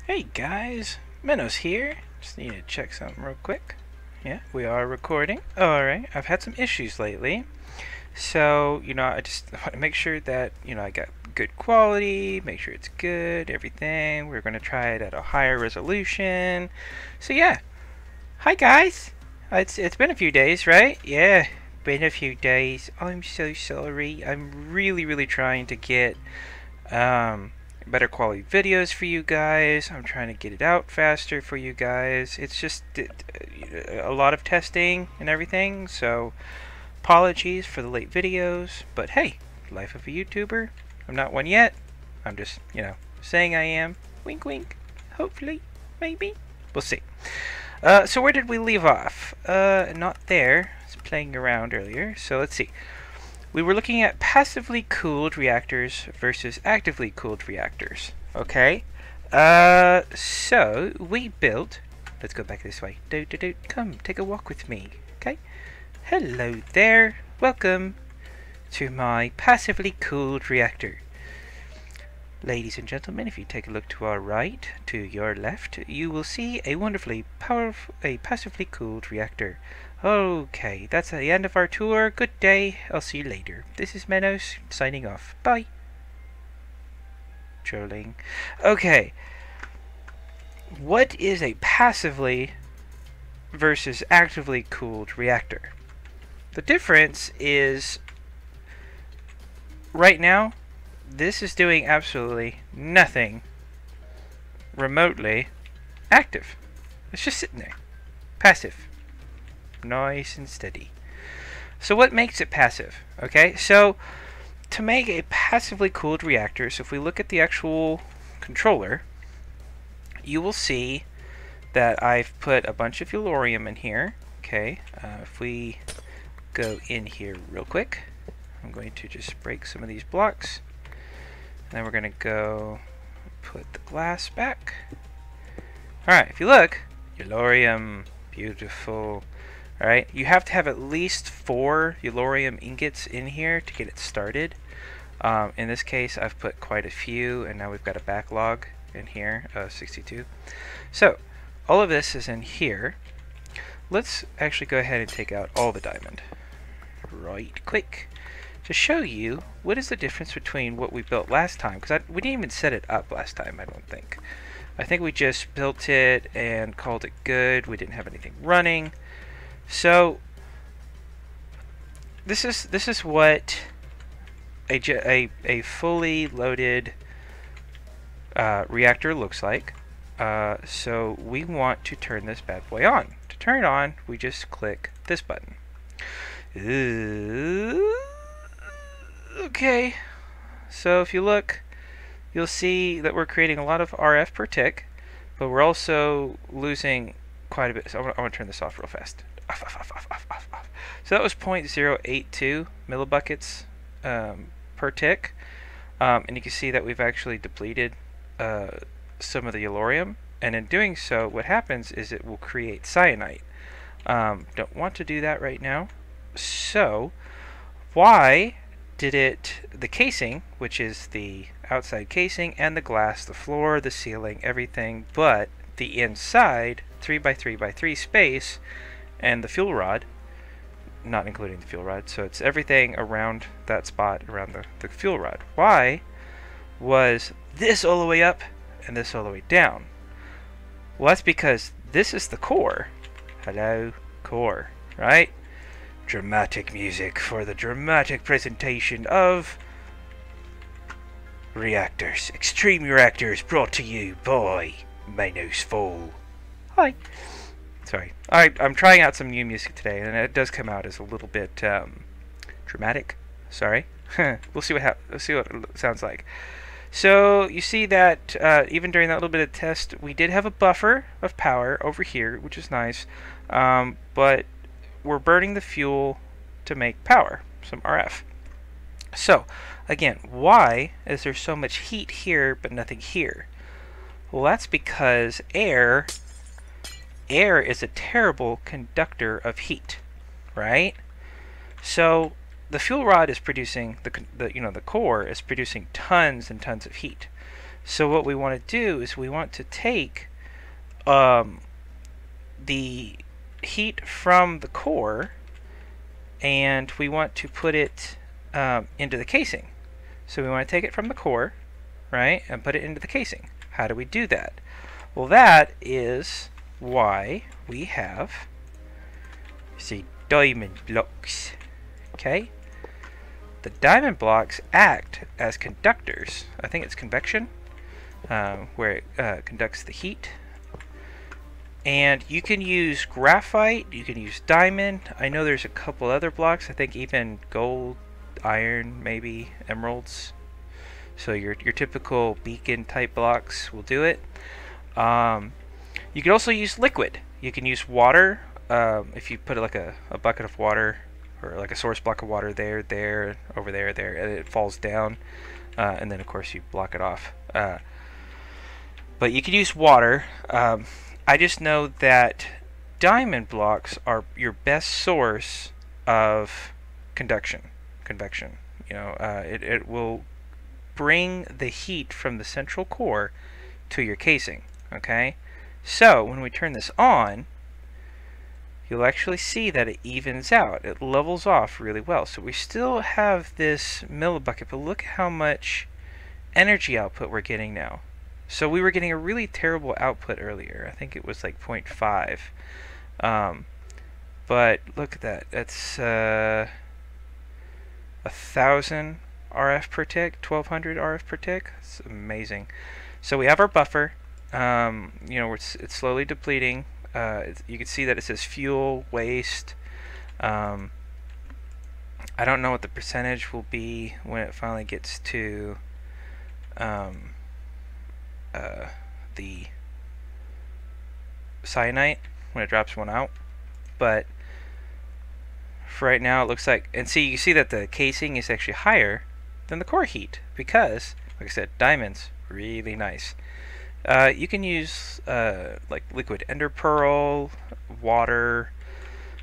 Hey guys, Minnows here. Just need to check something real quick. Yeah, we are recording. Alright, I've had some issues lately. So, I just want to make sure that, I got good quality, make sure it's good, everything. We're going to try it at a higher resolution. So yeah, hi guys. It's been a few days, right? Yeah, been a few days. I'm so sorry. I'm really trying to get better quality videos for you guys. I'm trying to get it out faster for you guys. It's just a lot of testing and everything, so apologies for the late videos, but hey, life of a YouTuber. I'm not one yet. I'm just, saying I am. Wink wink. Hopefully. Maybe. We'll see. So where did we leave off? Not there. I was playing around earlier, so let's see. We were looking at passively cooled reactors versus actively cooled reactors. Okay? So we built... Let's go back this way. Come, take a walk with me. Okay? Hello there. Welcome to my passively cooled reactor. Ladies and gentlemen, if you take a look to our right, to your left, you will see a wonderfully powerful, passively cooled reactor. Okay, that's the end of our tour. Good day. I'll see you later. This is Menos, signing off. Bye. Trolling. Okay. What is a passively versus actively cooled reactor? The difference is, right now, this is doing absolutely nothing remotely active. It's just sitting there. Passive. Nice and steady. So what makes it passive? Okay, so to make a passively cooled reactor, so if we look at the actual controller, you will see that I've put a bunch of Yellorium in here. Okay, if we go in here real quick, I'm going to just break some of these blocks. And then we're going to go put the glass back. Alright, if you look, Yellorium, beautiful. Alright, you have to have at least 4 Yellorium ingots in here to get it started. In this case, I've put quite a few, and now we've got a backlog in here of 62. So, all of this is in here. Let's actually go ahead and take out all the diamond. Right quick. To show you what is the difference between what we built last time, because we didn't even set it up last time, I don't think. I think we just built it and called it good. We didn't have anything running. So this is what a fully loaded reactor looks like. So we want to turn this bad boy on. To turn it on, we just click this button. Okay, so if you look, you'll see that we're creating a lot of RF per tick, but we're also losing quite a bit. So I want to turn this off real fast. Off. So that was 0.082 millibuckets per tick, and you can see that we've actually depleted some of the Yellorium, and in doing so, what happens is it will create cyanite. Don't want to do that right now. So why did the casing, which is the outside casing, and the glass, the floor, the ceiling, everything, but the inside 3x3x3 space and the fuel rod, not including the fuel rod, so it's everything around that spot, around the fuel rod. Why was this all the way up and this all the way down? Well, that's because this is the core. Hello, core, right? Dramatic music for the dramatic presentation of Reactors. Extreme Reactors, brought to you by Manos Fall. Hi. Sorry. I'm trying out some new music today, and it does come out as a little bit dramatic. Sorry. We'll see what it sounds like. So you see that even during that little bit of test, we did have a buffer of power over here, which is nice, but we're burning the fuel to make power, some RF. So again, why is there so much heat here but nothing here? Well, that's because air is a terrible conductor of heat, right? So the fuel rod is producing the core is producing tons and tons of heat. So what we want to do is we want to take the heat from the core, and we want to put it into the casing. So we want to take it from the core, right, and put it into the casing. How do we do that? Well, that is why we have, see, diamond blocks. Okay? The diamond blocks act as conductors. I think it's convection, where it conducts the heat. And you can use graphite, you can use diamond. I know there's a couple other blocks. I think even gold, iron, maybe emeralds. So your typical beacon type blocks will do it. You can also use liquid. You can use water. If you put like a bucket of water, or like a source block of water there, over there, and it falls down, and then of course you block it off. But you can use water. I just know that diamond blocks are your best source of convection. You know, it will bring the heat from the central core to your casing. Okay, so when we turn this on, you'll actually see that it evens out. It levels off really well. So we still have this millibucket, but look at how much energy output we're getting now. So we were getting a really terrible output earlier. I think it was like 0.5. But look at that. That's 1,000 RF per tick, 1,200 RF per tick. It's amazing. So we have our buffer. You know, it's slowly depleting. You can see that it says fuel, waste. I don't know what the percentage will be when it finally gets to the cyanite, when it drops one out, but for right now it looks like, and see, you see that the casing is actually higher than the core heat, because like I said, diamonds really nice. You can use like liquid ender pearl, water.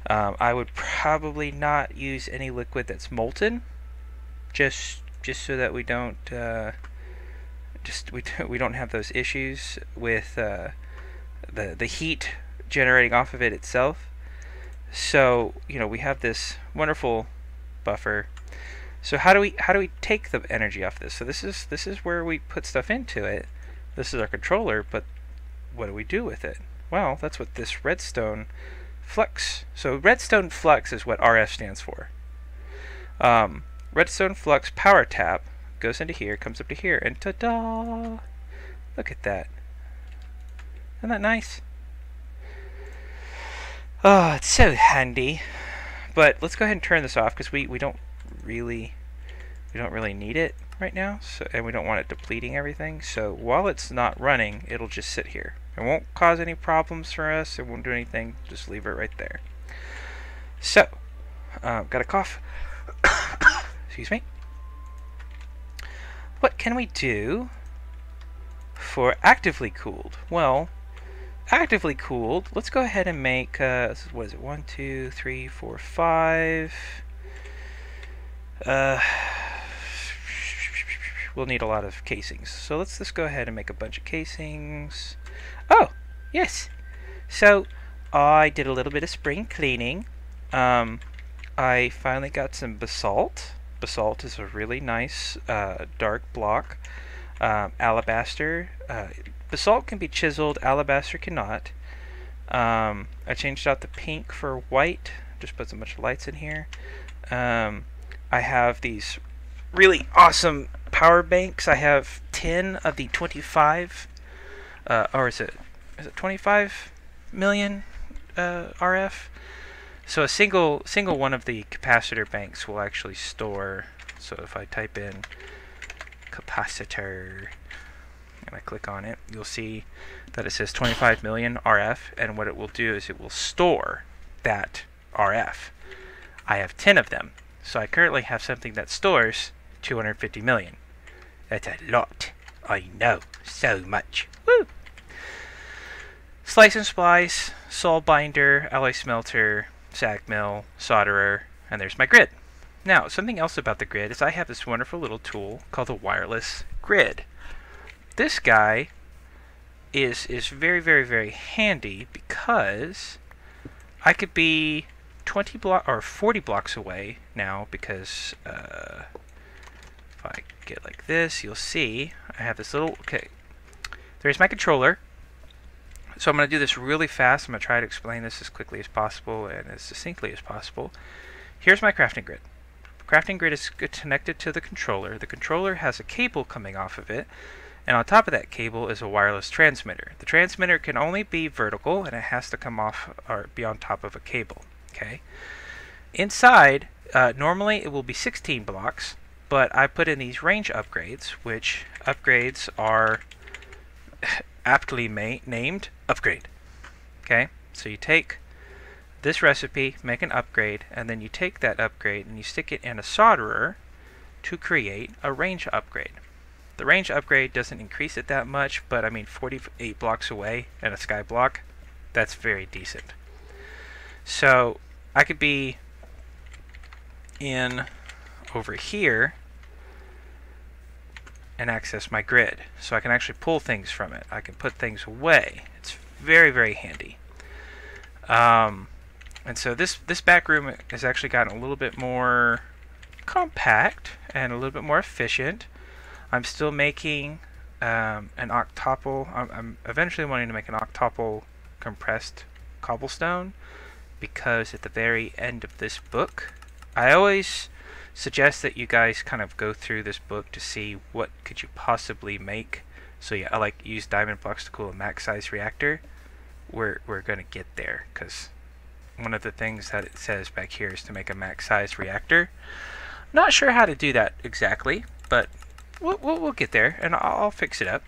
I would probably not use any liquid that's molten, just so that we don't we don't have those issues with the heat generating off of it itself. So you know, we have this wonderful buffer. So how do we take the energy off this? So this is where we put stuff into it. This is our controller, but what do we do with it? Well, that's what this redstone flux. So redstone flux is what RF stands for. Redstone flux power tap goes into here, comes up to here, and ta-da! Look at that. Isn't that nice? Oh, it's so handy. But let's go ahead and turn this off, because we don't really need it right now, so, and we don't want it depleting everything. So while it's not running, it'll just sit here. It won't cause any problems for us. It won't do anything. Just leave it right there. So, got a cough. Excuse me. What can we do for actively cooled? Well, actively cooled, let's go ahead and make, what is it, 1, 2, 3, 4, 5. We'll need a lot of casings. So let's just go ahead and make a bunch of casings. Oh, yes. So I did a little bit of spring cleaning. I finally got some basalt. Basalt is a really nice dark block. Alabaster. Basalt can be chiseled, alabaster cannot. I changed out the pink for white. Just put some bunch of lights in here. I have these really awesome power banks. I have 10 of the 25, or is it 25 million RF? So a single one of the capacitor banks will actually store. So if I type in capacitor and I click on it, you'll see that it says 25 million RF, and what it will do is it will store that RF. I have 10 of them, so I currently have something that stores 250 million. That's a lot. I know, so much. Woo! Slice and splice, saw binder, alloy smelter, sag mill, solderer, and there's my grid. Now, something else about the grid is I have this wonderful little tool called the wireless grid. this guy is very, very, very handy because I could be 20 block or 40 blocks away now, because if I get like this, you'll see I have this little, okay, there's my controller. So I'm going to do this really fast. I'm going to try to explain this as quickly as possible and as succinctly as possible. Here's my crafting grid. The crafting grid is connected to the controller. The controller has a cable coming off of it, and on top of that cable is a wireless transmitter. The transmitter can only be vertical, and it has to come off or be on top of a cable. Okay. Inside, normally it will be 16 blocks, but I put in these range upgrades, which upgrades are aptly named upgrade. Okay, so you take this recipe, make an upgrade, and then you take that upgrade and you stick it in a solderer to create a range upgrade. The range upgrade doesn't increase it that much, but I mean 48 blocks away and a sky block, that's very decent. So I could be in over here and access my grid, so I can actually pull things from it. I can put things away. It's very, very handy. And so this back room has actually gotten a little bit more compact and a little bit more efficient. I'm still making an octuple. I'm eventually wanting to make an octuple compressed cobblestone, because at the very end of this book, I always suggest that you guys kind of go through this book to see what could you possibly make. So yeah, I like use diamond blocks to cool a max size reactor. We're gonna get there, because one of the things that it says back here is to make a max size reactor. Not sure how to do that exactly, but we'll get there, and I'll fix it up.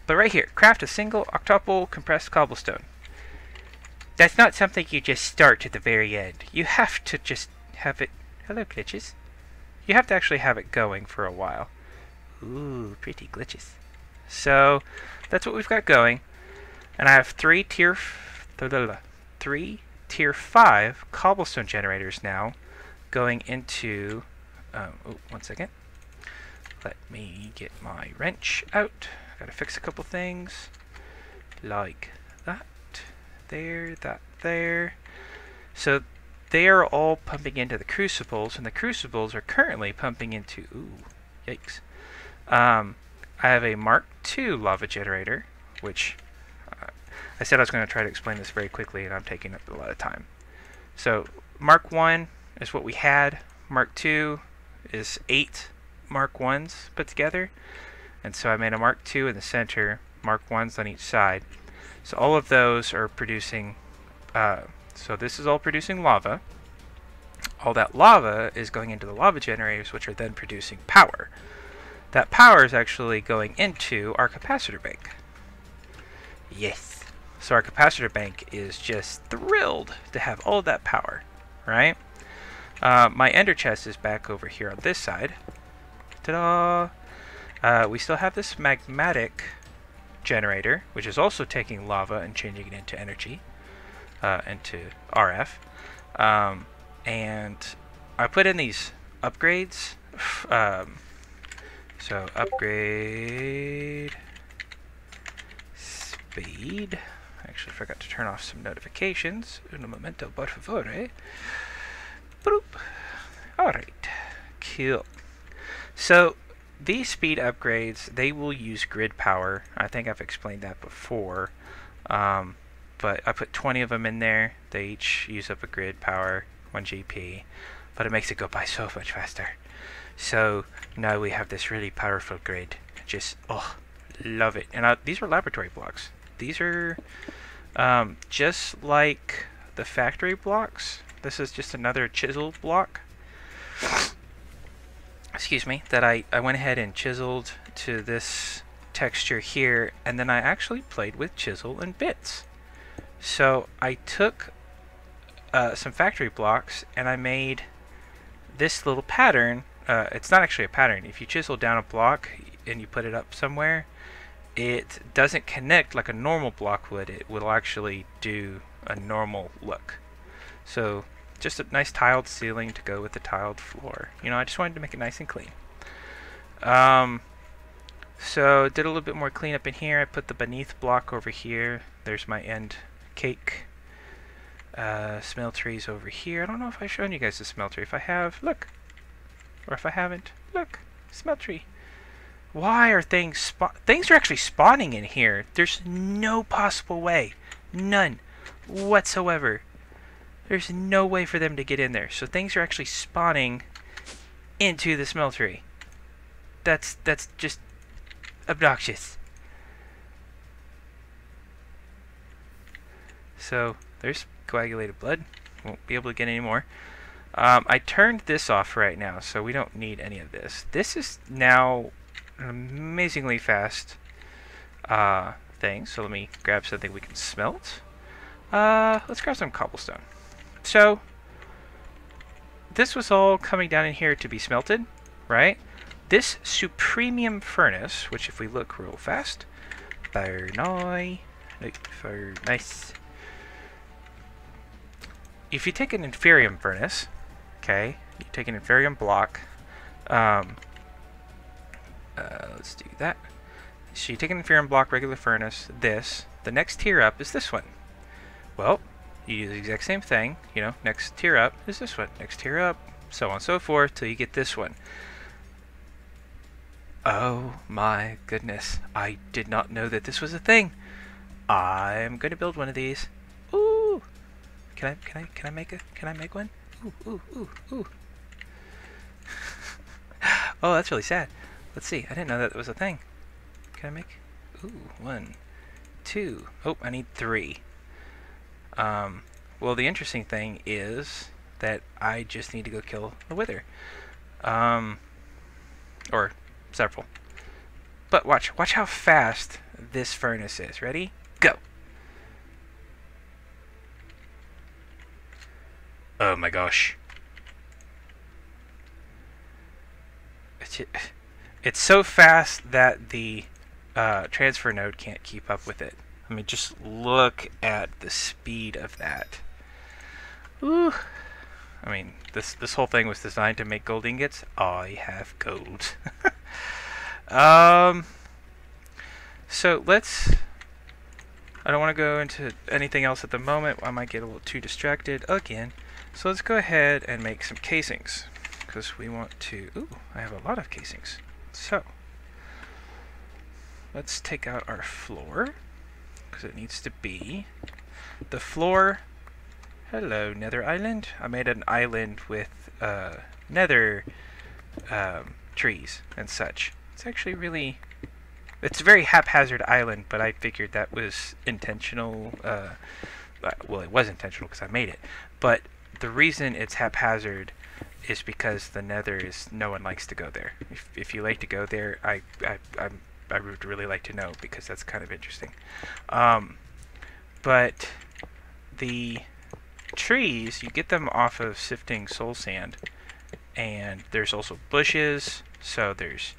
But right here, craft a single octuple compressed cobblestone. That's not something you just start at the very end. You have to just have it. Hello, glitches. You have to actually have it going for a while. Ooh, pretty glitches. So that's what we've got going, and I have three tier 5 cobblestone generators now going into. Oh, one second. Let me get my wrench out. Gotta fix a couple things, like that. There, that there. So they are all pumping into the crucibles, and the crucibles are currently pumping into, ooh, yikes. I have a Mark II lava generator, which I said I was going to try to explain this very quickly, and I'm taking up a lot of time. So Mark I is what we had. Mark II is 8 Mark Is put together, and so I made a Mark II in the center, Mark Is on each side. So all of those are producing, so this is all producing lava. All that lava is going into the lava generators, which are then producing power. That power is actually going into our capacitor bank. Yes. So our capacitor bank is just thrilled to have all of that power, right? My ender chest is back over here on this side. Ta-da! We still have this magmatic generator, which is also taking lava and changing it into energy, into RF. And I put in these upgrades. So upgrade speed. Actually forgot to turn off some notifications. Un momento, por favore. Boop. Alright. Cool. So these speed upgrades, they will use grid power. I think I've explained that before. But I put 20 of them in there. They each use up a grid power, 1 GP. But it makes it go by so much faster. So now we have this really powerful grid. Just, oh, love it. And these are laboratory blocks. These are just like the factory blocks. This is just another chisel block. Excuse me, that I went ahead and chiseled to this texture here, and then I actually played with chisel and bits. So I took some factory blocks and I made this little pattern. It's not actually a pattern. If you chisel down a block and you put it up somewhere, it doesn't connect like a normal block would. It will actually do a normal look. So just a nice tiled ceiling to go with the tiled floor. You know, I just wanted to make it nice and clean. So did a little bit more cleanup in here. I put the beneath block over here. There's my end cake. Smelteries over here. I don't know if I've shown you guys the smeltery. If I have, look. Or if I haven't, look. Smeltery. Why are things things are actually spawning in here? There's no possible way. None whatsoever. There's no way for them to get in there. So things are actually spawning into the smeltery. That's just obnoxious. So there's coagulated blood. Won't be able to get any more. I turned this off right now, so we don't need any of this. This is now an amazingly fast thing. So let me grab something we can smelt. Let's grab some cobblestone. So this was all coming down in here to be smelted, right? This supremium furnace, which if we look real fast, nice. If you take an inferium furnace, okay, you take an inferium block, let's do that. So you take an inferium block, regular furnace, this. The next tier up is this one. Well, you do the exact same thing, you know, next tier up is this one, next tier up, so on and so forth, till you get this one. Oh my goodness, I did not know that this was a thing. I'm going to build one of these. Ooh! Can I make one? Ooh. Oh, that's really sad. Let's see. I didn't know that was a thing. Can I make? Ooh, 1, 2. Oh, I need 3. Well, the interesting thing is that I just need to go kill the wither. Or several. But watch how fast this furnace is. Ready? Go! Oh my gosh. It's so fast that the transfer node can't keep up with it. I mean, just look at the speed of that. Ooh. I mean, this whole thing was designed to make gold ingots. I have gold. So let's... I don't want to go into anything else at the moment. I might get a little too distracted again. So let's go ahead and make some casings, because we want to... Ooh, I have a lot of casings. So let's take out our floor, because it needs to be the floor. Hello, Nether Island. I made an island with nether trees and such. It's actually really... It's a very haphazard island, but I figured that was intentional. Well, it was intentional because I made it. But the reason it's haphazard is because the nether is... No one likes to go there. If you like to go there, I would really like to know, because that's kind of interesting. But the trees, you get them off of sifting soul sand. And there's also bushes, so there's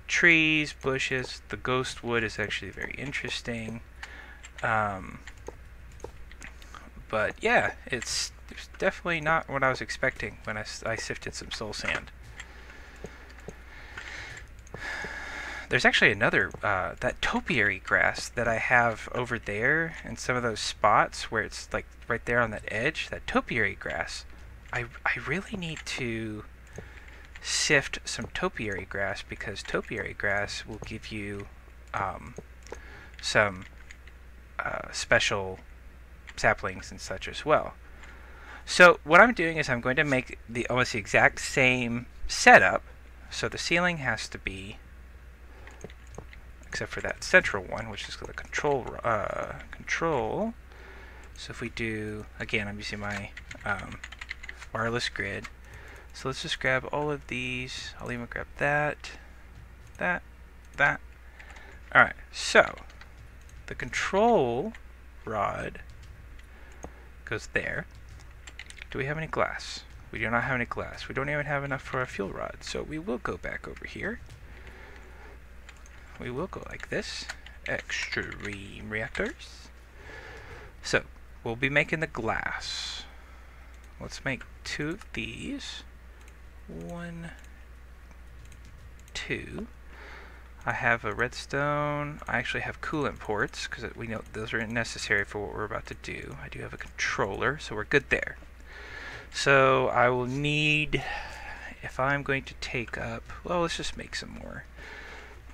trees, bushes. The ghost wood is actually very interesting. But yeah, it's definitely not what I was expecting when I sifted some soul sand. There's actually another, that topiary grass that I have over there in some of those spots where it's like right there on that edge, that topiary grass. I really need to sift some topiary grass, because topiary grass will give you some special saplings and such as well. So what I'm doing is I'm going to make almost the exact same setup. So the ceiling has to be, except for that central one, which is the control. So if we do, again, I'm using my wireless grid. So let's just grab all of these. I'll even grab that. Alright, so the control rod goes there. Do we have any glass? We do not have any glass. We don't even have enough for a fuel rod. So we will go back over here. We will go like this. Extreme reactors. So we'll be making the glass. Let's make 2 of these. 1, 2. I have a redstone. I actually have coolant ports because we know those are necessary for what we're about to do. I do have a controller, so we're good there. So I will need, if I'm going to take up, well, let's just make some more.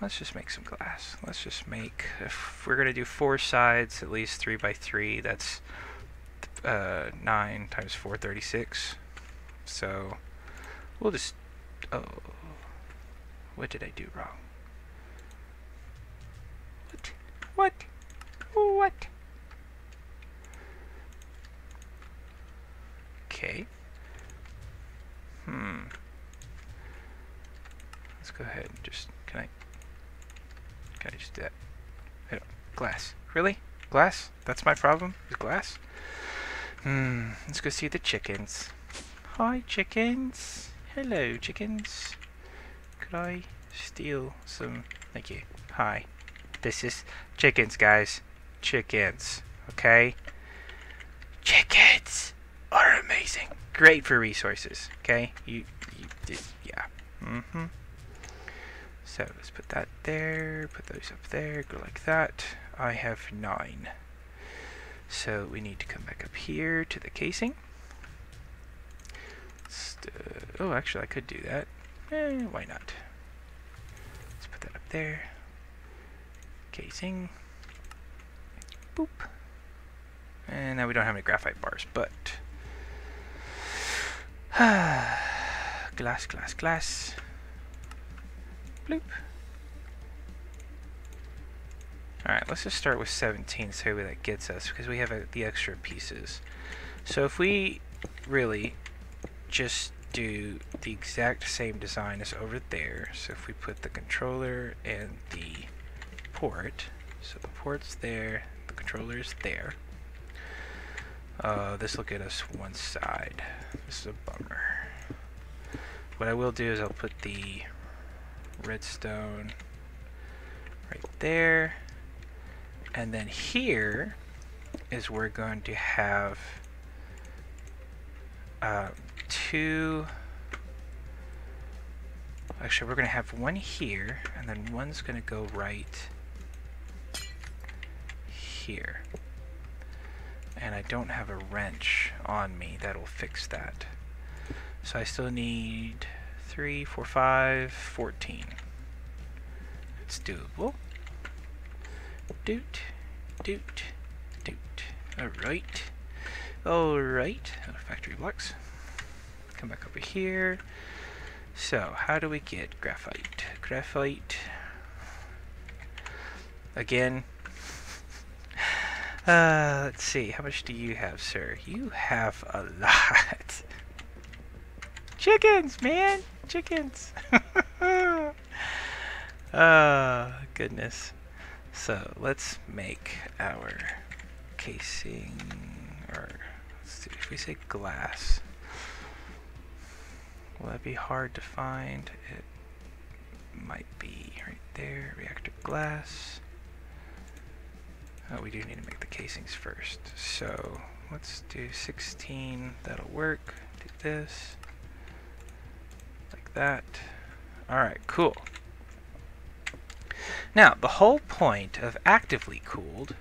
Let's just make some glass. Let's just make, if we're going to do 4 sides, at least 3 by 3, that's 9 times 4, 36. So we'll just, oh, what did I do wrong? What? Okay. Let's go ahead and just, can I just do that? I don't, glass. Really? Glass? That's my problem? Is glass? Let's go see the chickens. Hi, chickens. Hello, chickens. Could I steal some? Thank you. Hi. This is chickens, guys. Chickens. Okay? Chickens are amazing. Great for resources. Okay? You did, yeah. So let's put that there. Put those up there. Go like that. I have 9. So we need to come back up here to the casing. Oh, actually, I could do that. Why not? Let's put that up there. Casing. Boop. And now we don't have any graphite bars, but glass, glass, glass. Bloop. Alright, let's just start with 17, so maybe that gets us, because we have the extra pieces. So if we really just do the exact same design as over there, so if we put the controller and the port, so the port's there, the controller's there. This will get us one side. This is a bummer. What I will do is I'll put the redstone right there, and then here is we're going to have 2. Actually, we're going to have one here, and then one's going to go right here. And I don't have a wrench on me that'll fix that. So I still need 3, 4, 5, 14. It's doable. Doot, doot, doot. Alright. Alright. Factory blocks. Come back over here. So, how do we get graphite? Graphite. Again. Let's see. How much do you have, sir? You have a lot. Chickens, man! Chickens! Goodness. So, let's make our casing, or let's see, if we say glass, will that be hard to find? It might be right there. Reactor glass. Oh, we do need to make the casings first. So let's do 16. That'll work. Do this. Like that. Alright, cool. Now, the whole point of actively cooled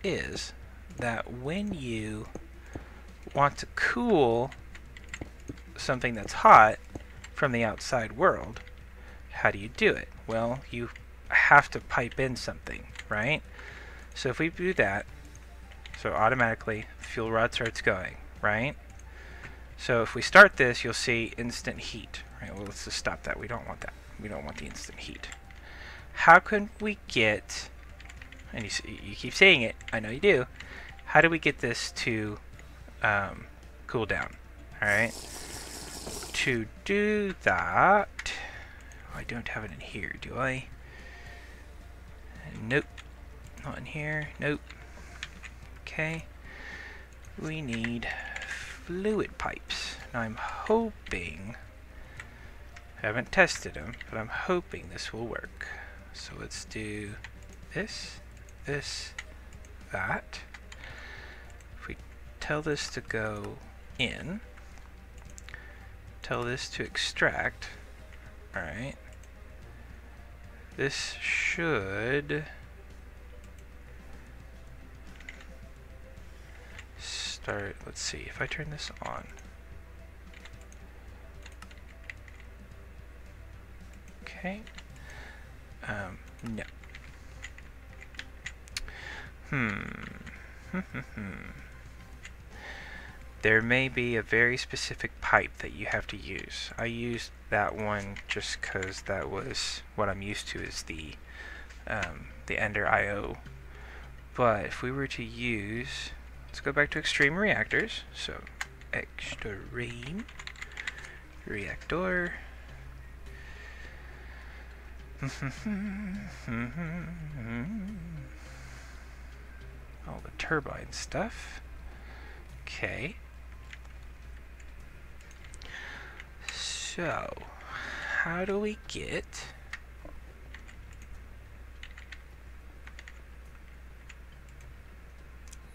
is that when you want to cool something that's hot from the outside world, how do you do it? Well, you have to pipe in something, right? So if we do that, so automatically fuel rod starts going, right? So if we start this, you'll see instant heat, right? Well, let's just stop that. We don't want that. We don't want the instant heat. How can we get, and you keep saying it, I know you do, how do we get this to cool down? Alright. To do that, oh, I don't have it in here, do I? Nope. Not in here. Nope. Okay. We need fluid pipes. Now I'm hoping, I haven't tested them, but I'm hoping this will work. So let's do this, this, that. If we tell this to go in, tell this to extract, alright. this should start. Let's see if I turn this on. Okay. No. There may be a very specific pipe that you have to use. I used that one just because that was what I'm used to, is the Ender IO. But if we were to use, let's go back to extreme reactors. So extreme reactor. All the turbine stuff. Okay. So, how do we get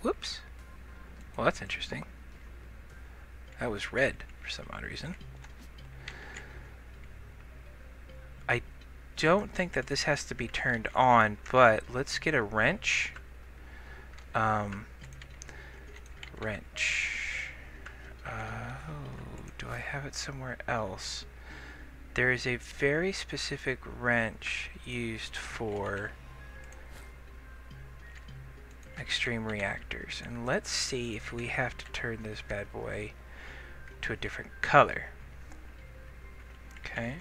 whoops. Well, that's interesting. That was red for some odd reason. I don't think that this has to be turned on, but let's get a wrench. Wrench. Oh, do I have it somewhere else? There is a very specific wrench used for extreme reactors, and let's see if we have to turn this bad boy to a different color. Okay.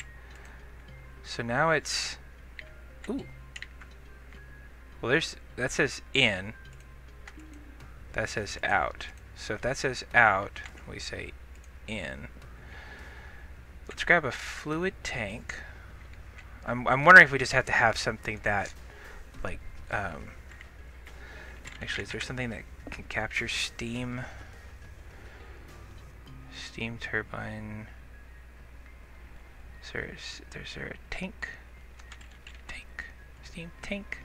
So now it's, ooh. Well, that says in. That says out. So if that says out, we say in. Let's grab a fluid tank. I'm wondering if we just have to have something that, like, actually, is there something that can capture steam? Steam turbine. Is there a tank? Steam tank?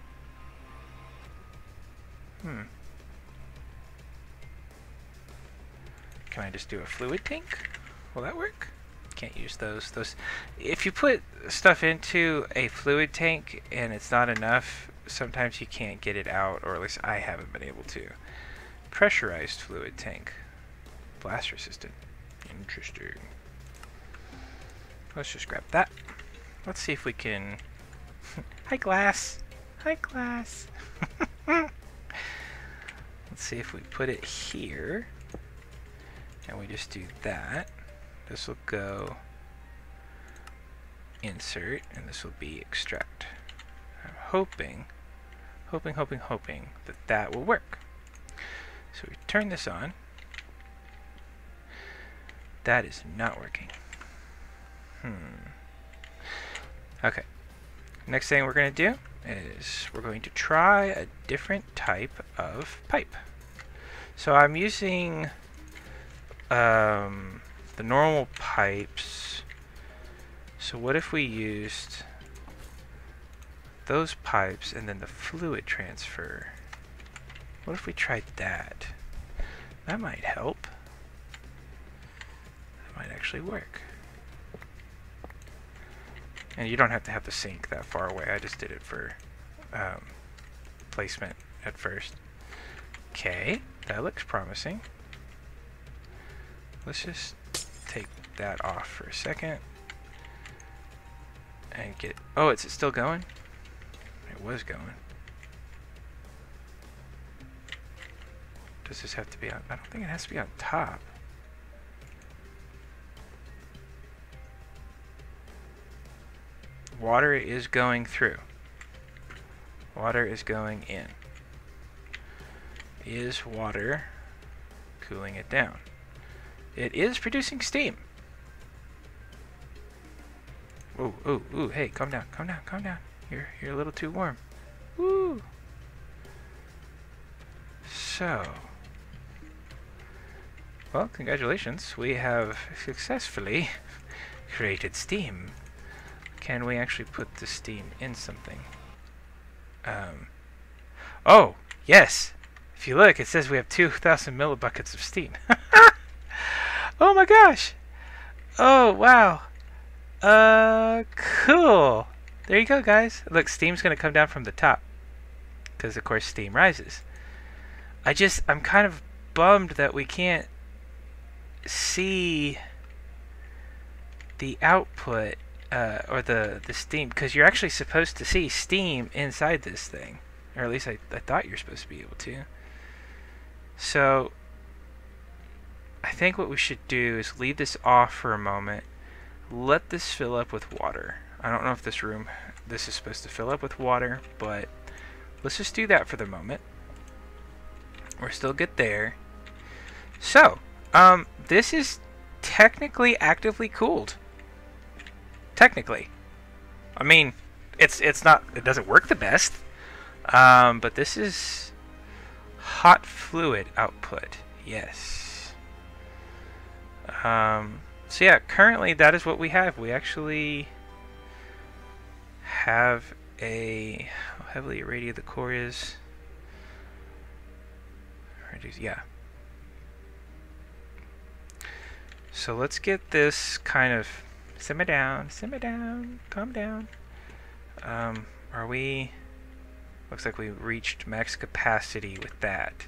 Can I just do a fluid tank? Will that work? Can't use those. If you put stuff into a fluid tank and it's not enough, sometimes you can't get it out, or at least I haven't been able to. Pressurized fluid tank. Blast resistant. Interesting. Let's just grab that. Let's see if we can... Hi, glass! Hi, glass! Let's see if we put it here. And we just do that. This will go insert, and this will be extract. I'm hoping that that will work. So we turn this on. That is not working. Okay. Next thing we're going to do is we're going to try a different type of pipe. So I'm using the normal pipes. So what if we used those pipes and then the fluid transfer? What if we tried that? That might help. That might actually work. And you don't have to have the sink that far away. I just did it for placement at first. Okay, that looks promising. Let's just take that off for a second and get... Oh, is it still going? It was going. Does this have to be on... I don't think it has to be on top. Water is going through. Water is going in. Is water cooling it down? It is producing steam. Ooh, ooh, ooh, hey, calm down, calm down, calm down. You're a little too warm. Woo! So, well, congratulations. We have successfully created steam. Can we actually put the steam in something? Oh, yes! If you look, it says we have 2,000 millibuckets of steam. Oh my gosh! Oh, wow! Cool! There you go, guys. Look, steam's going to come down from the top. Because, of course, steam rises. I'm kind of bummed that we can't see the output, or the steam. Because you're actually supposed to see steam inside this thing. Or at least I thought you're supposed to be able to. So, I think what we should do is leave this off for a moment. Let this fill up with water. I don't know if this is supposed to fill up with water, but let's just do that for the moment. We're still good there. So, this is technically actively cooled. Technically. I mean, it's not, it doesn't work the best. But this is hot fluid output. Yes. So yeah, currently that is what we have. We actually have how heavily irradiated the core is. Yeah. So let's get this kind of simmer down, calm down. Are we? Looks like we reached max capacity with that.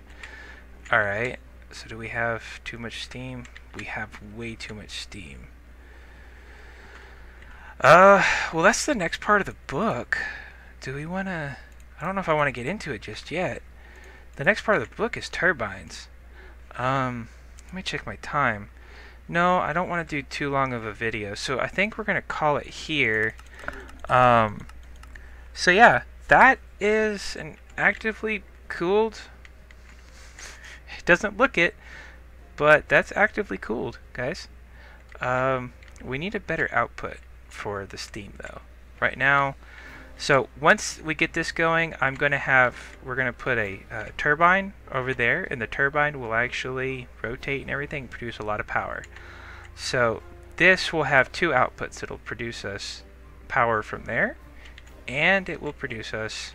Alright, so do we have too much steam? We have way too much steam. Well, that's the next part of the book. Do we want to... I don't know if I want to get into it just yet. The next part of the book is turbines. Let me check my time. No, I don't want to do too long of a video, so I think we're going to call it here. So yeah, that is an actively cooled... It doesn't look it, but that's actively cooled, guys. We need a better output for the steam, though. Right now, so once we get this going, we're going to put a turbine over there, and the turbine will actually rotate and everything, produce a lot of power. So this will have two outputs. It'll produce us power from there, and it will produce us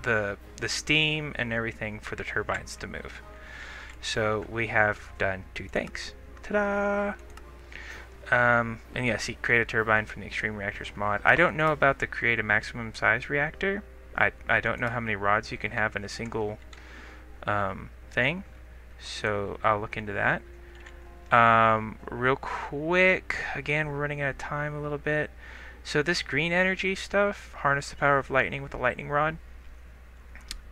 the steam and everything for the turbines to move. So we have done two things. Ta-da! And yeah, see, create a turbine from the Extreme Reactors mod. I don't know about the create a maximum size reactor. I don't know how many rods you can have in a single thing. So I'll look into that. Real quick, again, we're running out of time a little bit. So this green energy stuff, harness the power of lightning with a lightning rod.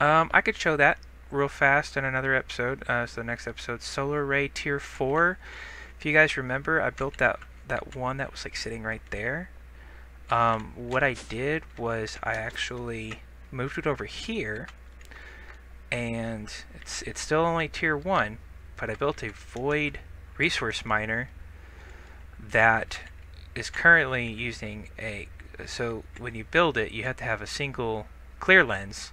I could show that real fast in another episode. So the next episode, Solar Array Tier 4. If you guys remember, I built that one that was like sitting right there. What I did was I actually moved it over here, and it's still only Tier 1, but I built a void resource miner that is currently using so when you build it, you have to have a single clear lens,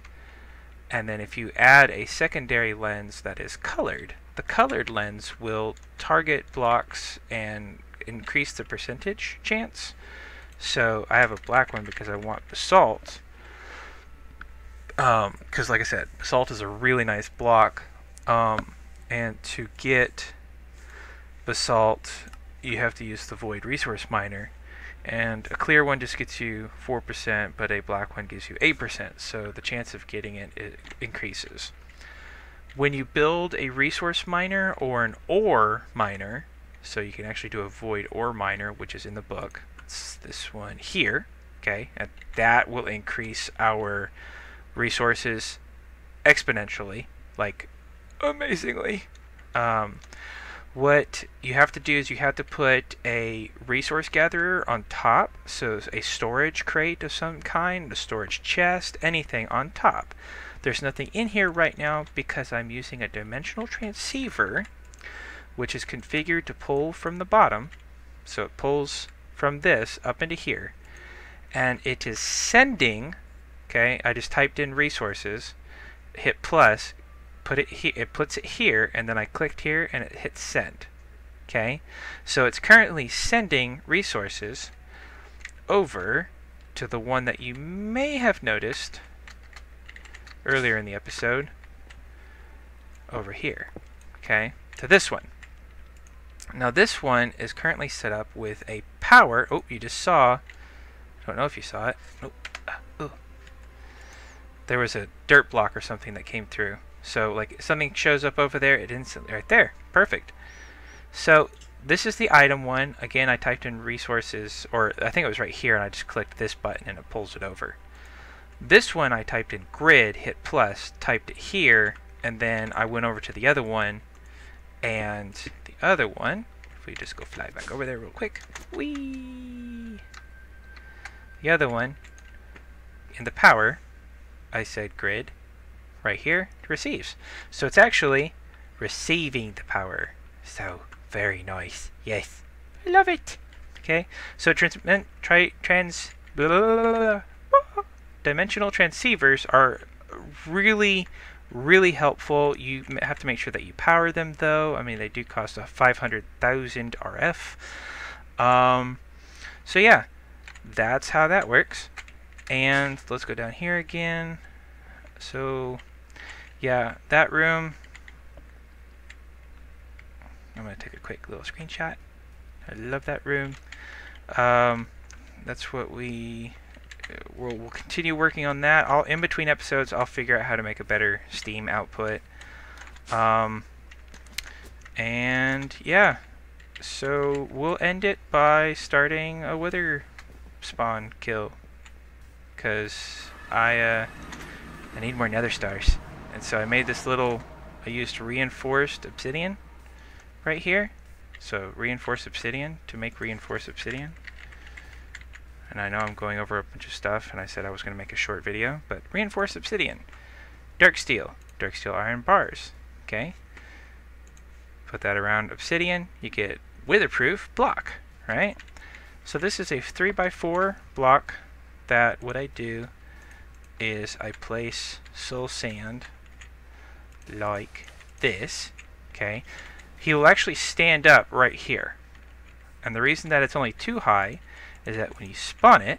and then if you add a secondary lens that is colored, the colored lens will target blocks and increase the percentage chance. So I have a black one because I want basalt, because like I said, basalt is a really nice block, and to get basalt you have to use the void resource miner, and a clear one just gets you 4%, but a black one gives you 8%, so the chance of getting it increases. When you build a resource miner or an ore miner, so you can actually do a void ore miner, which is in the book, it's this one here, okay, and that will increase our resources exponentially, like amazingly. What you have to do is you have to put a resource gatherer on top, so a storage crate of some kind, a storage chest, anything on top. There's nothing in here right now because I'm using a dimensional transceiver, which is configured to pull from the bottom, so it pulls from this up into here, and it is sending, okay, I just typed in resources, hit plus, it puts it here, and then I clicked here and it hits send. Okay, so it's currently sending resources over to the one that you may have noticed earlier in the episode over here, okay, to this one. Now this one is currently set up with a power, oh, you just saw Don't know if you saw it. Nope. Ooh. There was a dirt block or something that came through. So like if something shows up over there, it instantly right there. Perfect. So this is the item one. Again, I typed in resources, or I think it was right here, and I just clicked this button and it pulls it over. This one I typed in grid, hit plus, typed it here, and then I went over to the other one, and the other one, if we just go fly back over there real quick, whee! The other one, in the power, I said grid, right here, receives. So it's actually receiving the power. So, very nice. Yes. I love it. Okay, so dimensional transceivers are really, really helpful. You have to make sure that you power them, though. I mean, they do cost a 500,000 RF. So yeah, that's how that works. And let's go down here again. So yeah, that room. I'm going to take a quick little screenshot. I love that room. That's what we'll continue working on that. In between episodes, I'll figure out how to make a better Steam output. And yeah, so we'll end it by starting a wither spawn kill, because I need more nether stars, and so I made this little. I used reinforced obsidian right here. So reinforced obsidian to make reinforced obsidian. And I know I'm going over a bunch of stuff, and I said I was going to make a short video, but reinforced obsidian, dark steel iron bars. Okay, put that around obsidian, you get witherproof block, right? So this is a 3x4 block that what I do is I place soul sand like this. Okay, he will actually stand up right here, and the reason that it's only 2 high is that when you spawn it,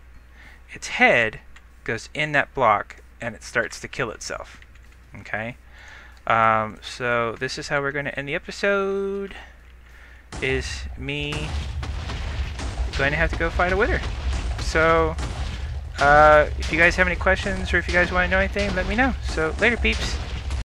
its head goes in that block and it starts to kill itself. Okay, so this is how we're going to end the episode, is me going to have to go fight a wither. So if you guys have any questions, or if you guys want to know anything, let me know. So later, peeps.